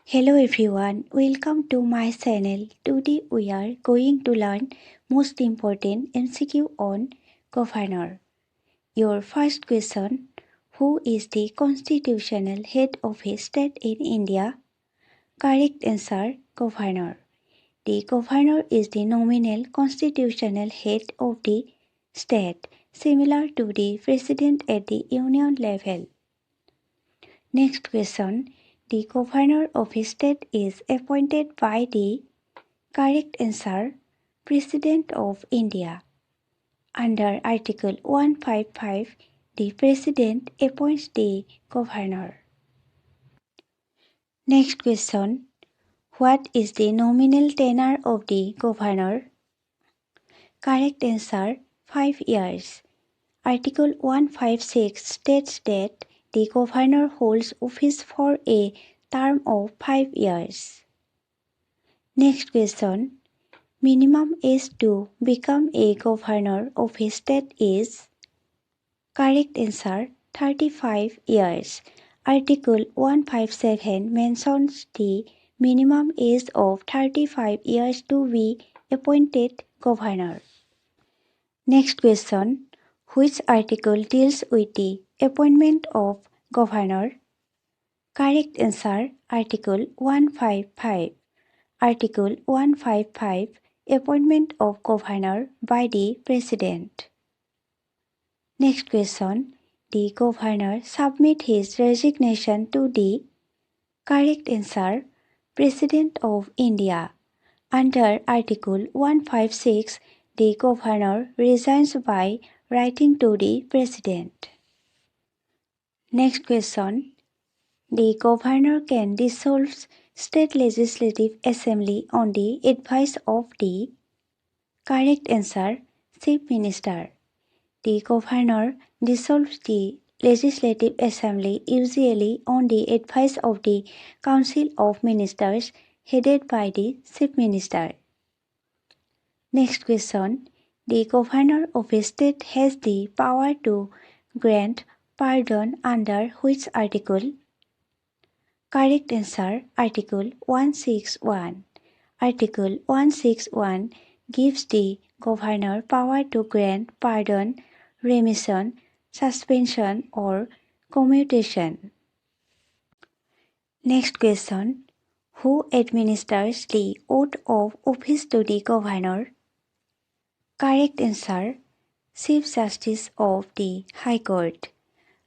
Hello everyone, welcome to my channel. Today we are going to learn most important MCQ on Governor. Your first question, who is the constitutional head of a state in India? Correct answer, Governor. The Governor is the nominal constitutional head of the state, similar to the President at the union level. Next question, the Governor of a state is appointed by the correct answer, President of India. Under Article 155, the President appoints the Governor. Next question, what is the nominal tenure of the Governor? Correct answer, 5 years. Article 156 states that the Governor holds office for a term of 5 years. Next question. Minimum age to become a governor of a state is? Correct answer, 35 years. Article 157 mentions the minimum age of 35 years to be appointed governor. Next question. Which article deals with the appointment of governor? Correct answer, Article 155. Article 155, appointment of governor by the President. Next question. The governor submit his resignation to the correct answer, President of India. Under Article 156, the governor resigns by writing to the President. Next question. The governor can dissolve State Legislative Assembly on the advice of the correct answer, Chief Minister. The governor dissolves the Legislative Assembly usually on the advice of the Council of Ministers headed by the Chief Minister. Next question. The governor of a state has the power to grant pardon under which article? Correct answer, Article 161. Article 161 gives the governor power to grant pardon, remission, suspension, or commutation. Next question. Who administers the oath of office to the governor? Correct answer, Chief Justice of the High Court.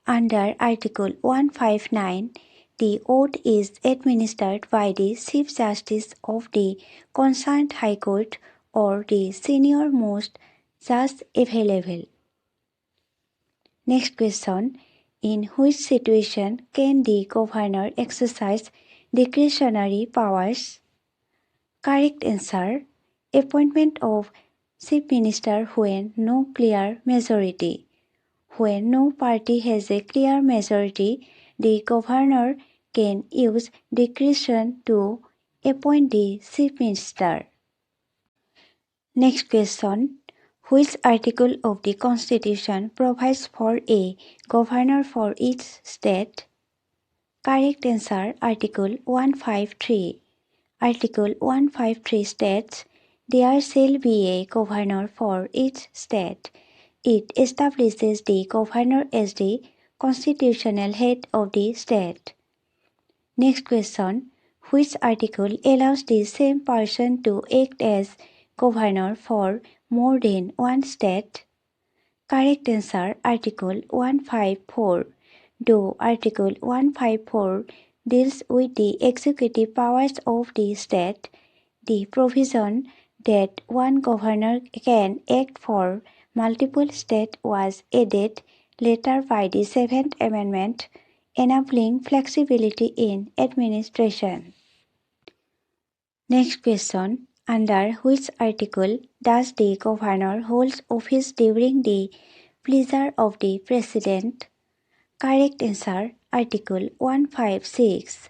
Under Article 159, the oath is administered by the Chief Justice of the concerned High Court or the senior-most judge available. Next question. In which situation can the governor exercise discretionary powers? Correct answer, appointment of Chief Minister when no clear majority. When no party has a clear majority, the governor can use discretion to appoint the Chief Minister. Next question. Which article of the Constitution provides for a governor for each state? Correct answer, Article 153. Article 153 states, there shall be a governor for each state. It establishes the governor as the constitutional head of the state. Next question. Which article allows the same person to act as governor for more than one state? Correct answer, Article 154. Though Article 154 deals with the executive powers of the state, the provision that one governor can act for multiple states was added later by the 7th Amendment, enabling flexibility in administration. Next question. Under which article does the governor hold office during the pleasure of the President? Correct answer, Article 156.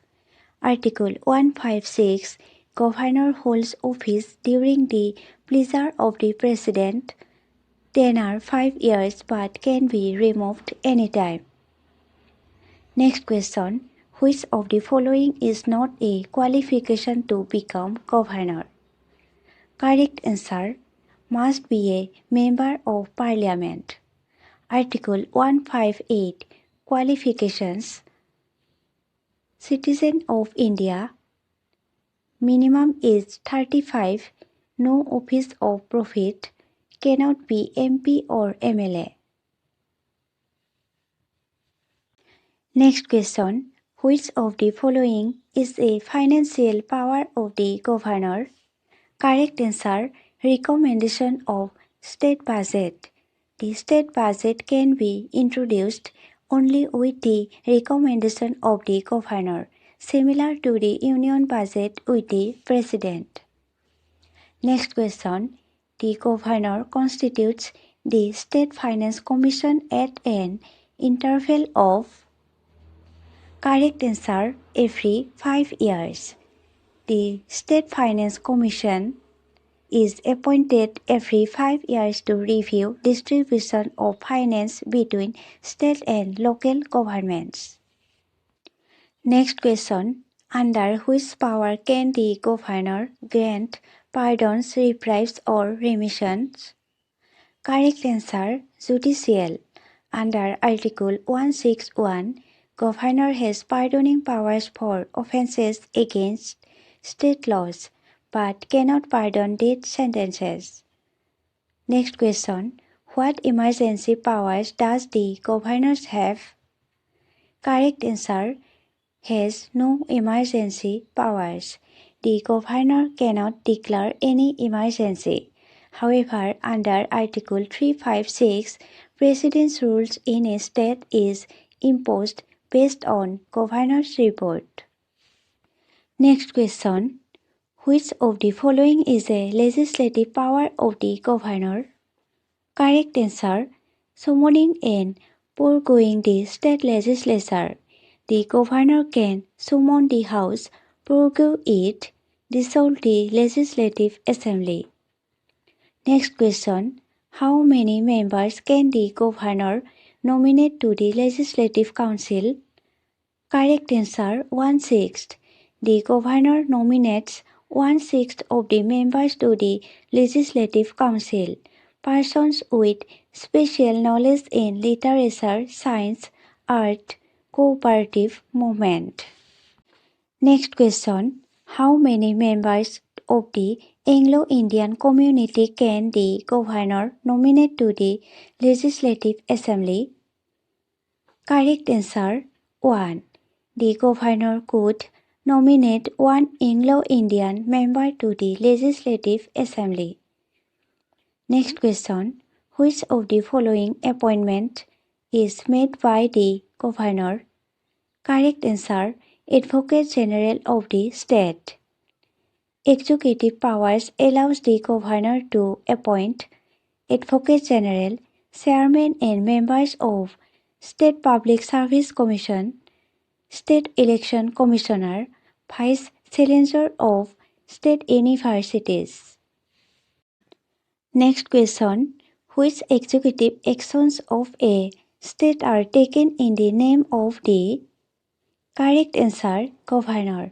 Article 156, governor holds office during the pleasure of the President. Tenure 5 years but can be removed anytime. Next question. Which of the following is not a qualification to become governor? Correct answer: must be a member of parliament. Article 158. Qualifications: citizen of India. Minimum age 35. No office of profit. Cannot be MP or MLA. Next question. Which of the following is a financial power of the governor? Correct answer: recommendation of state budget. The state budget can be introduced only with the recommendation of the governor, similar to the union budget with the president. Next question. The governor constitutes the State Finance Commission at an interval of. Correct answer: every 5 years. The State Finance Commission is appointed every 5 years to review distribution of finance between state and local governments. Next question. Under which power can the governor grant pardons, reprieves, or remissions? Correct answer: judicial. Under Article 161, governor has pardoning powers for offences against state laws, but cannot pardon death sentences. Next question. What emergency powers does the governor have? Correct answer: has no emergency powers. The governor cannot declare any emergency. However, under Article 356, President's rules in a state is imposed based on governor's report. Next question. Which of the following is a legislative power of the governor? Correct answer: summoning and proroguing the state legislature. The governor can summon the House, prorogue it, dissolve the Legislative Assembly. Next question. How many members can the governor nominate to the Legislative Council? Correct answer: 1/6. The governor nominates 1/6 of the members to the Legislative Council. Persons with special knowledge in literature, science, art, cooperative movement. Next question. How many members of the Anglo-Indian community can the governor nominate to the Legislative Assembly? Correct answer: 1. The governor could nominate one Anglo-Indian member to the Legislative Assembly. Next question. Which of the following appointment is made by the governor? Correct answer: Advocate General of the state. Executive powers allows the governor to appoint Advocate General, Chairman and members of State Public Service Commission, State Election Commissioner, Vice Chancellor of State Universities. Next question. Which executive actions of a state are taken in the name of the? Correct answer: governor.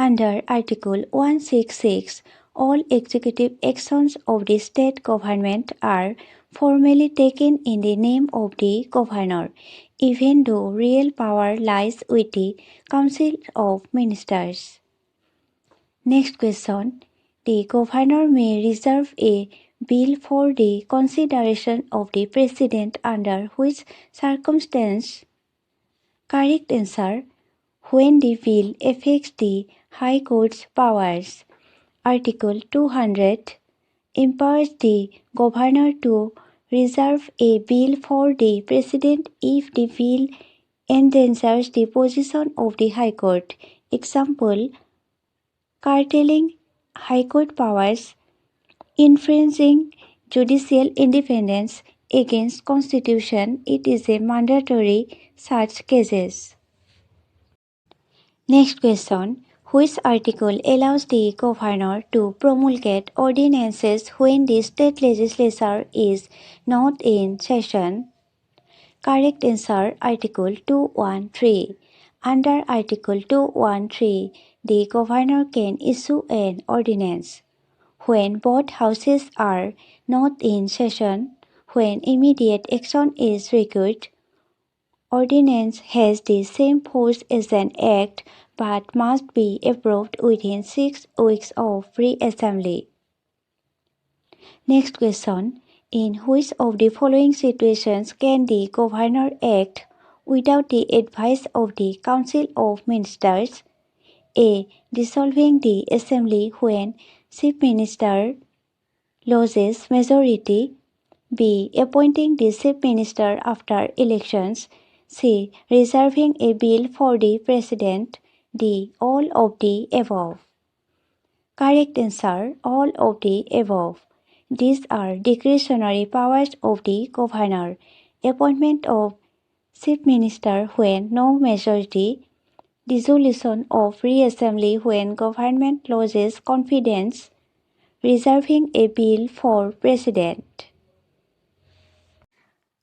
Under Article 166, all executive actions of the state government are formally taken in the name of the governor, even though real power lies with the Council of Ministers. Next question. The governor may reserve a bill for the consideration of the President under which circumstance? Correct answer: when the bill affects the High Court's powers. Article 200 empowers the governor to reserve a bill for the President if the bill endangers the position of the High Court. Example: curtailing High Court powers, infringing judicial independence against Constitution. It is a mandatory such cases. Next question. Which article allows the governor to promulgate ordinances when the state legislature is not in session? Correct answer: Article 213. Under Article 213, the Governor can issue an ordinance when both houses are not in session, when immediate action is required. Ordinance has the same force as an act but must be approved within 6 weeks of pre-assembly. Next question. In which of the following situations can the Governor act without the advice of the Council of Ministers? A. Dissolving the Assembly when Chief Minister loses majority. B. Appointing the Chief Minister after elections. C. Reserving a bill for the President. D. All of the above. Correct answer, all of the above. These are discretionary powers of the Governor. Appointment of Chief Minister when no majority. Dissolution of Re-Assembly when government loses confidence. Reserving a bill for President.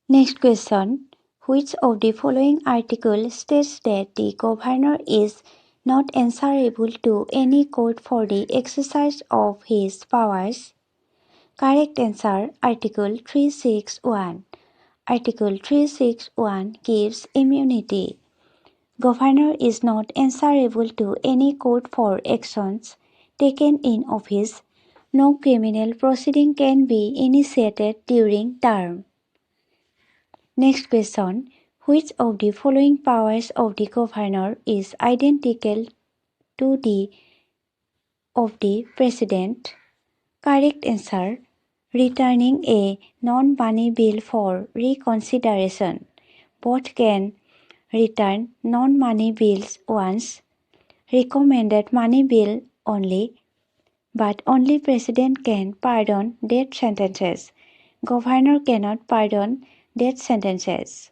Next question. Which of the following article states that the Governor is not answerable to any court for the exercise of his powers? Correct answer, Article 361. Article 361 gives immunity. Governor is not answerable to any court for actions taken in office. No criminal proceeding can be initiated during term. Next question. Which of the following powers of the Governor is identical to the of the President? Correct answer. Returning a non-money bill for reconsideration. Both can return non-money bills once. Recommended money bill only. But only President can pardon death sentences. Governor cannot pardon death sentences.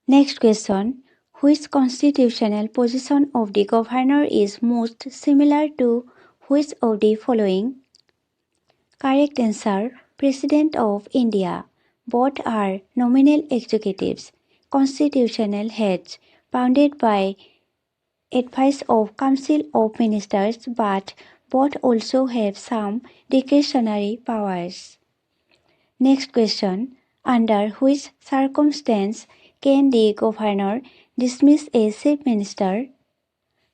Next question. Which constitutional position of the Governor is most similar to which of the following? Correct answer, President of India. Both are nominal executives, constitutional heads, bounded by advice of Council of Ministers, but both also have some discretionary powers. Next question. Under which circumstance can the Governor dismiss a Chief Minister?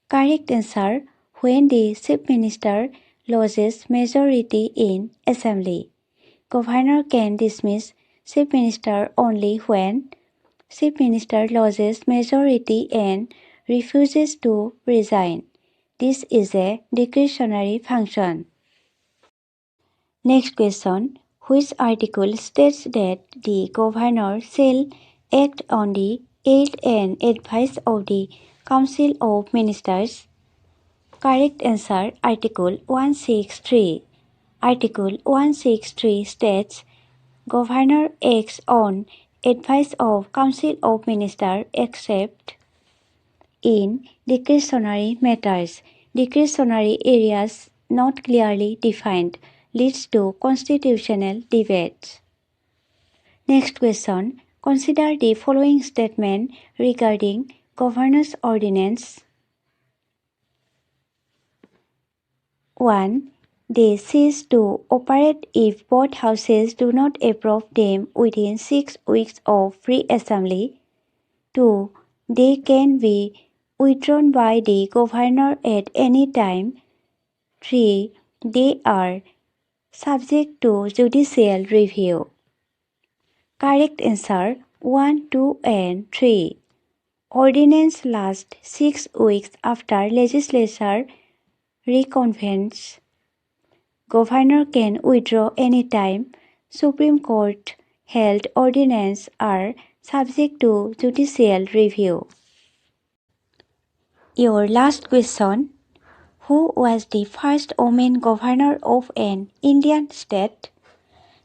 Correct answer, when the Chief Minister loses majority in Assembly. Governor can dismiss Chief Minister only when Chief Minister loses majority and refuses to resign. This is a discretionary function. Next question. Which article states that the Governor shall act on the aid and advice of the Council of Ministers? Correct answer, Article 163. Article 163 states, Governor acts on advice of Council of Ministers except in discretionary matters. Discretionary areas not clearly defined leads to constitutional debates. Next question. Consider the following statement regarding Governor's ordinance. 1. They cease to operate if both houses do not approve them within 6 weeks of free assembly. 2. They can be withdrawn by the Governor at any time. 3. They are subject to judicial review. Correct answer 1, 2 and 3. Ordinance lasts 6 weeks after legislature reconvenes. Governor can withdraw anytime. Supreme Court held ordinances are subject to judicial review. Your last question. Who was the first woman governor of an Indian state?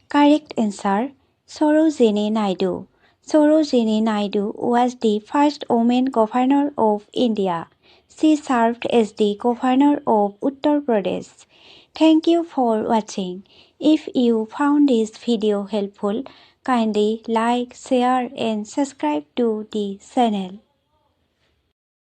Correct answer, Sarojini Naidu. Sarojini Naidu was the first woman governor of India. She served as the governor of Uttar Pradesh. Thank you for watching. If you found this video helpful, kindly like, share and subscribe to the channel.